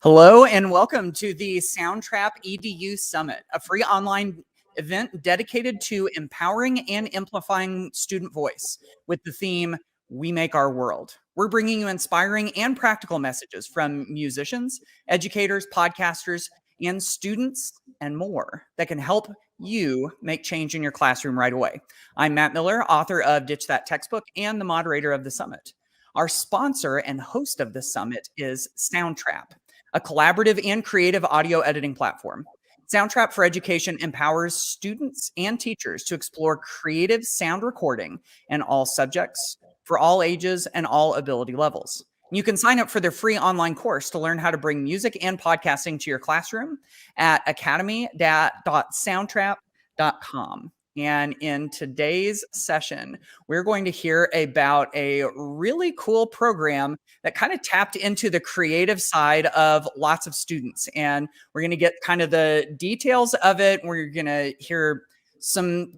Hello and welcome to the Soundtrap EDU Summit, a free online event dedicated to empowering and amplifying student voice with the theme, We Make Our World. We're bringing you inspiring and practical messages from musicians, educators, podcasters, and students and more that can help you make change in your classroom right away. I'm Matt Miller, author of Ditch That Textbook and the moderator of the summit. Our sponsor and host of the summit is Soundtrap, a collaborative and creative audio editing platform. Soundtrap for Education empowers students and teachers to explore creative sound recording in all subjects, for all ages, and all ability levels. You can sign up for their free online course to learn how to bring music and podcasting to your classroom at academy.soundtrap.com. And in today's session, we're going to hear about a really cool program that kind of tapped into the creative side of lots of students. And we're going to get kind of the details of it. We're going to hear some,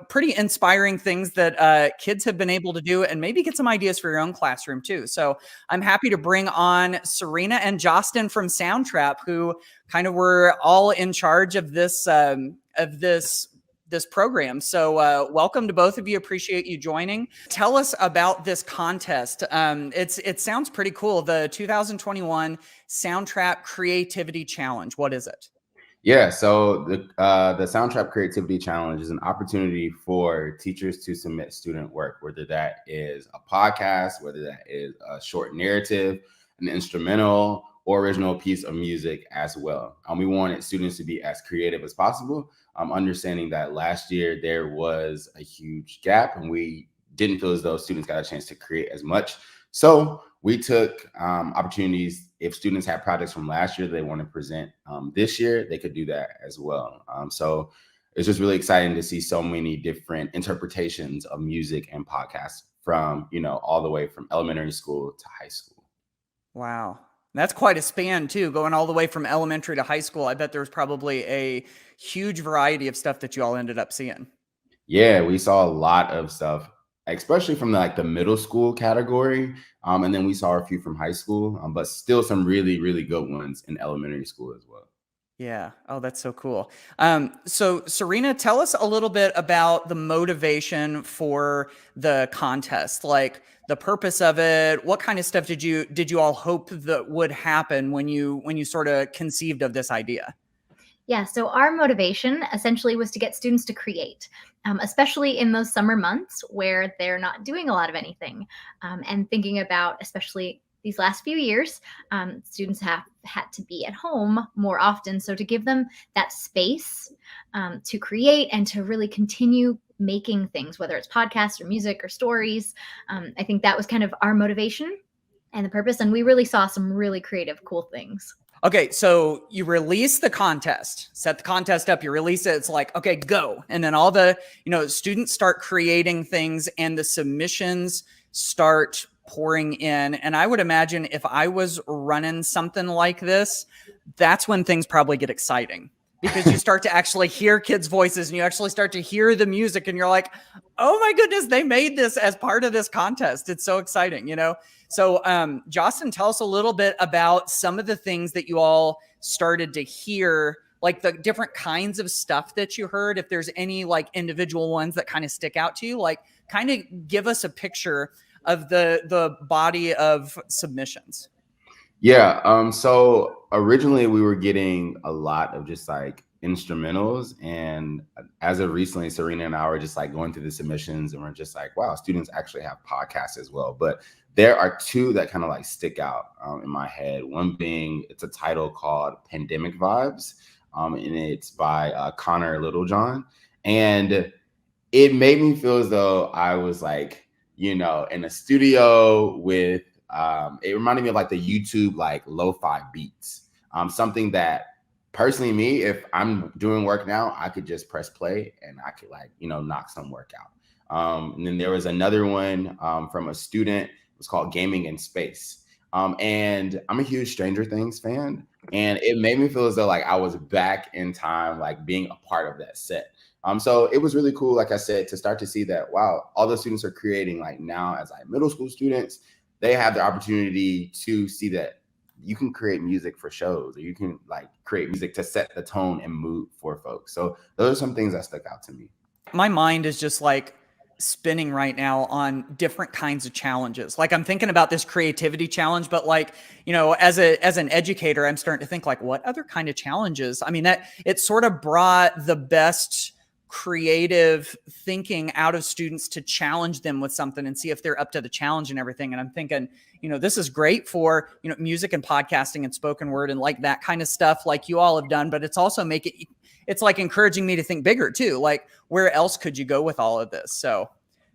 pretty inspiring things that kids have been able to do and maybe get some ideas for your own classroom too. So I'm happy to bring on Serena and Justin from Soundtrap, who kind of were all in charge of this program. So welcome to both of you. Appreciate you joining. Tell us about this contest. It sounds pretty cool. The 2021 Soundtrap Creativity Challenge. What is it? Yeah, so the Soundtrap Creativity Challenge is an opportunity for teachers to submit student work, whether that is a podcast, whether that is a short narrative, an instrumental, or original piece of music as well. We wanted students to be as creative as possible, understanding that last year there was a huge gap and we didn't feel as though students got a chance to create as much. So we took opportunities. If students had projects from last year they want to present this year, they could do that as well. So it's just really exciting to see so many different interpretations of music and podcasts from, all the way from elementary school to high school. Wow. That's quite a span too, going all the way from elementary to high school. I bet there was probably a huge variety of stuff that you all ended up seeing. Yeah, we saw a lot of stuff, especially from the middle school category. And then we saw a few from high school, but still some really, really good ones in elementary school as well. Yeah. Oh, that's so cool. So Serena, tell us a little bit about the motivation for the contest, like the purpose of it. What kind of stuff did you all hope that would happen when you sort of conceived of this idea? Yeah, so our motivation essentially was to get students to create, especially in those summer months where they're not doing a lot of anything. And thinking about, especially these last few years, students have had to be at home more often. So to give them that space to create and to really continue making things, whether it's podcasts or music or stories, I think that was kind of our motivation and the purpose. And we really saw some really creative, cool things. Okay, so you release the contest, set the contest up, you release it, it's like, okay, go. And then all the, students start creating things and the submissions start pouring in. And I would imagine if I was running something like this, that's when things probably get exciting, because you start to actually hear kids' voices and you actually start to hear the music and you're like, oh my goodness, they made this as part of this contest. It's so exciting, So Justin, tell us a little bit about some of the things that you all started to hear, like the different kinds of stuff that you heard. If there's any like individual ones that kind of stick out to you, like kind of give us a picture of the body of submissions. Yeah. So originally we were getting a lot of just like instrumentals, and as of recently, Serena and I were just like going through the submissions and we're just like, wow, students actually have podcasts as well. But there are two that kind of like stick out in my head. One being, it's a title called Pandemic Vibes, and it's by Connor Littlejohn. And it made me feel as though I was like, in a studio with, it reminded me of like the YouTube, like lo-fi beats, something that personally me, if I'm doing work now, I could just press play and I could like, knock some work out. And then there was another one from a student. It was called Gaming in Space. And I'm a huge Stranger Things fan. And it made me feel as though like I was back in time, like being a part of that set. So it was really cool, like I said, to start to see that, wow, all the students are creating like now as like middle school students, they have the opportunity to see that you can create music for shows, or you can like create music to set the tone and mood for folks. So those are some things that stuck out to me. My mind is just like spinning right now on different kinds of challenges. Like I'm thinking about this creativity challenge, but like, you know, as an educator, I'm starting to think like, what other kind of challenges? I mean, that it sort of brought the best creative thinking out of students to challenge them with something and see if they're up to the challenge and everything. And I'm thinking, you know, this is great for, you know, music and podcasting and spoken word and like that kind of stuff like you all have done, but it's also it's like encouraging me to think bigger too. Like where else could you go with all of this? So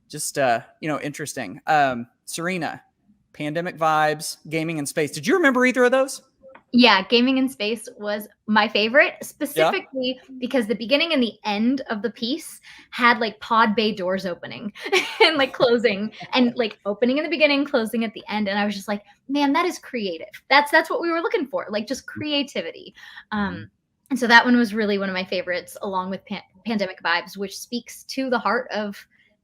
just, you know, interesting. Serena, pandemic vibes, gaming in space. Did you remember either of those? Yeah, gaming in space was my favorite, specifically because the beginning and the end of the piece had like pod bay doors opening and like closing, and like opening in the beginning, closing at the end. And I was just like, man, that is creative. That's what we were looking for, like just creativity. And so that one was really one of my favorites, along with pandemic vibes, which speaks to the heart of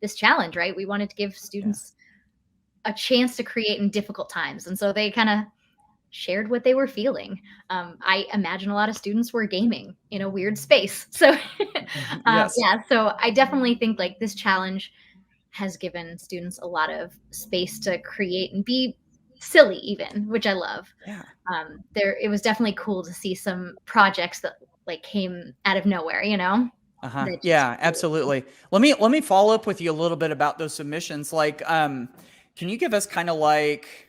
this challenge, right? We wanted to give students a chance to create in difficult times. And so they kind of shared what they were feeling. I imagine a lot of students were gaming in a weird space. So yeah, so I definitely think like this challenge has given students a lot of space to create and be silly even, which I love. Yeah. It was definitely cool to see some projects that like came out of nowhere, you know? Yeah, absolutely. Let me follow up with you a little bit about those submissions. Like, can you give us kind of like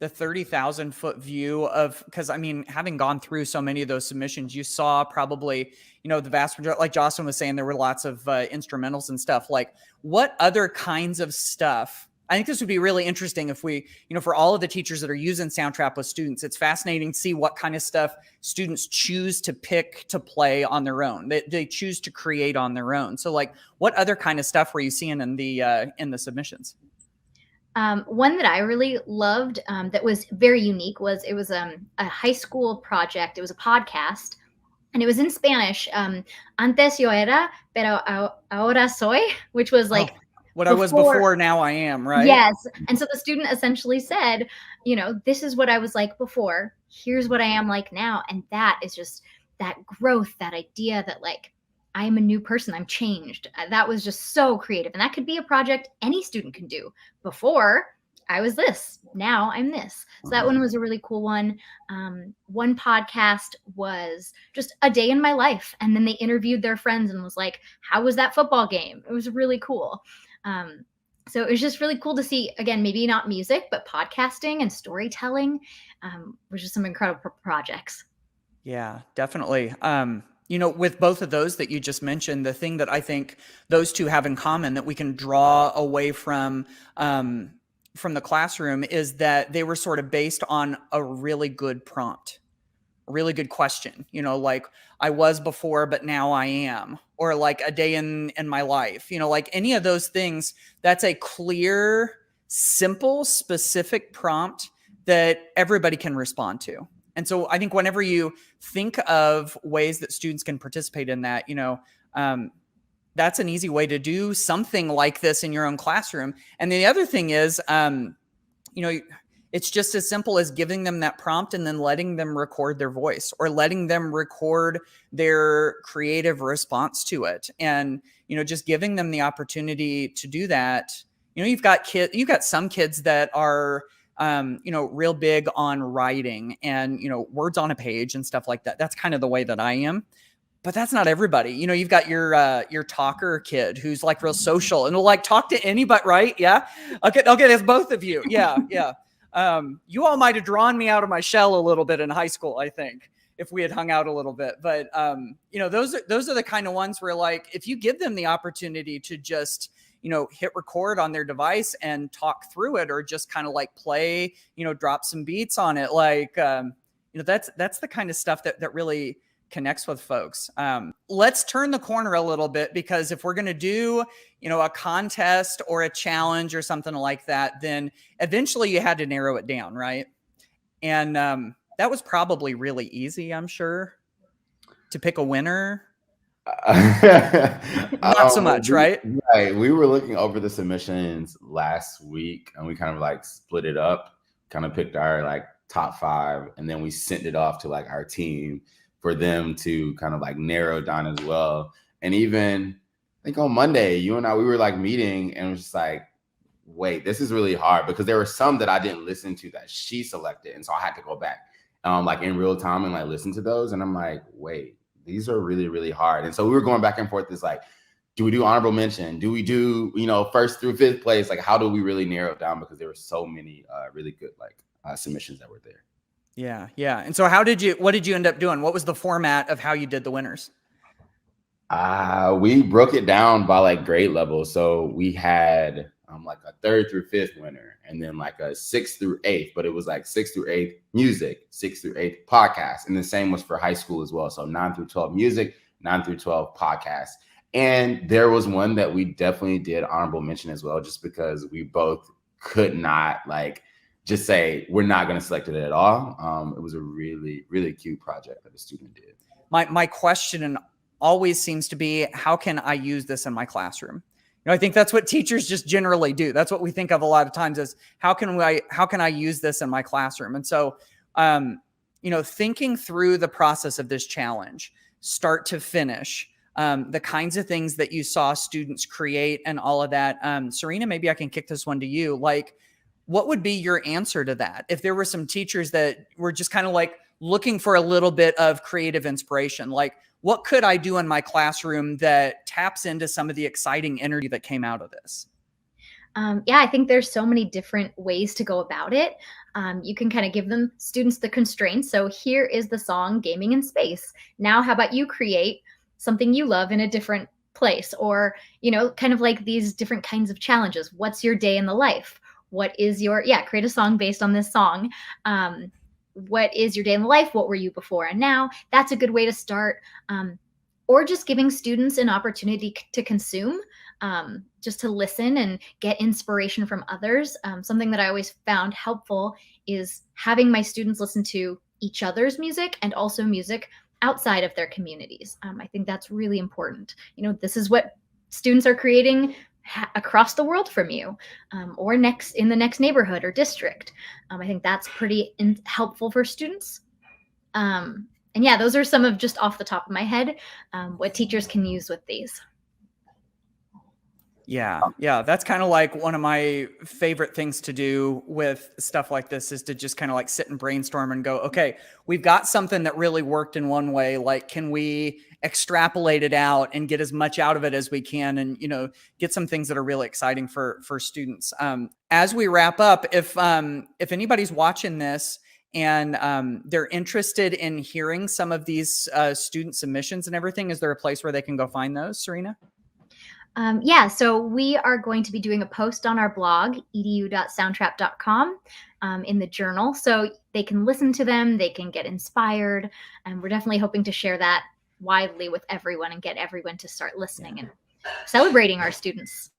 the 30,000 foot view of, because I mean, having gone through so many of those submissions, you saw probably, you know, the vast majority, like Jocelyn was saying, there were lots of instrumentals and stuff. Like what other kinds of stuff? I think this would be really interesting if we, you know, for all of the teachers that are using Soundtrap with students, it's fascinating to see what kind of stuff students choose to pick to play on their own. They choose to create on their own. So like what other kind of stuff were you seeing in the submissions? One that I really loved that was very unique was it was a high school project. It was a podcast, and it was in Spanish. Antes yo era, pero ahora soy, which was like what I was before, now I am, right? Yes. And so the student essentially said, you know, this is what I was like before. Here's what I am like now. And that is just that growth, that idea that like, I am a new person. I'm changed. That was just so creative. And that could be a project any student can do. Before, I was this. Now I'm this. So that one was a really cool one. One podcast was just a day in my life. And then they interviewed their friends and was like, how was that football game? It was really cool. So it was just really cool to see, again, maybe not music, but podcasting and storytelling, which is some incredible projects. Yeah, definitely. You know, with both of those that you just mentioned, the thing that I think those two have in common that we can draw away from the classroom is that they were sort of based on a really good prompt, a really good question, you know, like I was before, but now I am, or like a day in my life, you know, like any of those things. That's a clear, simple, specific prompt that everybody can respond to. And so I think whenever you think of ways that students can participate in that, you know, that's an easy way to do something like this in your own classroom. And the other thing is, you know, it's just as simple as giving them that prompt and then letting them record their voice or letting them record their creative response to it. And, you know, just giving them the opportunity to do that. You know, you've got some kids that are, you know, real big on writing and, you know, words on a page and stuff like that. That's kind of the way that I am, but that's not everybody. You know, you've got your talker kid who's like real social and will like talk to anybody, right? Yeah. Okay. That's both of you. Yeah. Yeah. You all might've drawn me out of my shell a little bit in high school, I think, if we had hung out a little bit, but, you know, those are the kind of ones where like, if you give them the opportunity to just, you know, hit record on their device and talk through it, or just kind of like play, you know, drop some beats on it. Like, you know, that's the kind of stuff that really connects with folks. Let's turn the corner a little bit, because if we're going to do, you know, a contest or a challenge or something like that, then eventually you had to narrow it down. Right. And, that was probably really easy, I'm sure, to pick a winner. Not so much, right? Right. We were looking over the submissions last week and we kind of like split it up, kind of picked our like top 5, and then we sent it off to like our team for them to kind of like narrow down as well. And even I think on Monday, you and I, we were like meeting, and it was just like, wait, this is really hard, because there were some that I didn't listen to that she selected, and so I had to go back like in real time and like listen to those, and I'm like, wait, these are really, really hard. And so we were going back and forth. It's like, do we do honorable mention? Do we do, you know, 1st through 5th place? Like, how do we really narrow it down? Because there were so many really good like submissions that were there. Yeah. Yeah. And so what did you end up doing? What was the format of how you did the winners? We broke it down by like grade level. So we had like a 3rd through 5th winner, and then like a 6th through 8th, but it was like 6th through 8th music, 6th through 8th podcast. And the same was for high school as well. So 9 through 12 music, 9 through 12 podcast. And there was one that we definitely did honorable mention as well, just because we both could not like just say we're not going to select it at all. It was a really, really cute project that a student did. My question always seems to be, how can I use this in my classroom? You know, I think that's what teachers just generally do. That's what we think of a lot of times, is how can I use this in my classroom? And so, you know, thinking through the process of this challenge, start to finish, the kinds of things that you saw students create and all of that. Serena, maybe I can kick this one to you. Like, what would be your answer to that? If there were some teachers that were just kind of like looking for a little bit of creative inspiration, like, what could I do in my classroom that taps into some of the exciting energy that came out of this? Yeah, I think there's so many different ways to go about it. You can kind of give students the constraints. So here is the song Gaming in Space. Now, how about you create something you love in a different place? Or, you know, kind of like these different kinds of challenges. What's your day in the life? What is create a song based on this song. What is your day in the life? What were you before and now? That's a good way to start. Or just giving students an opportunity to consume, just to listen and get inspiration from others. Something that I always found helpful is having my students listen to each other's music and also music outside of their communities. I think that's really important. You know, this is what students are creating across the world from you, or in the next neighborhood or district. I think that's pretty helpful for students. And yeah, those are some of, just off the top of my head, what teachers can use with these. Yeah. That's kind of like one of my favorite things to do with stuff like this, is to just kind of like sit and brainstorm and go, okay, we've got something that really worked in one way. Like, can we extrapolate it out and get as much out of it as we can, and, you know, get some things that are really exciting for students. As we wrap up, if anybody's watching this and they're interested in hearing some of these student submissions and everything, is there a place where they can go find those, Serena? Yeah, so we are going to be doing a post on our blog, edu.soundtrap.com, in the journal. So they can listen to them, they can get inspired, and we're definitely hoping to share that widely with everyone and get everyone to start listening and celebrating our students.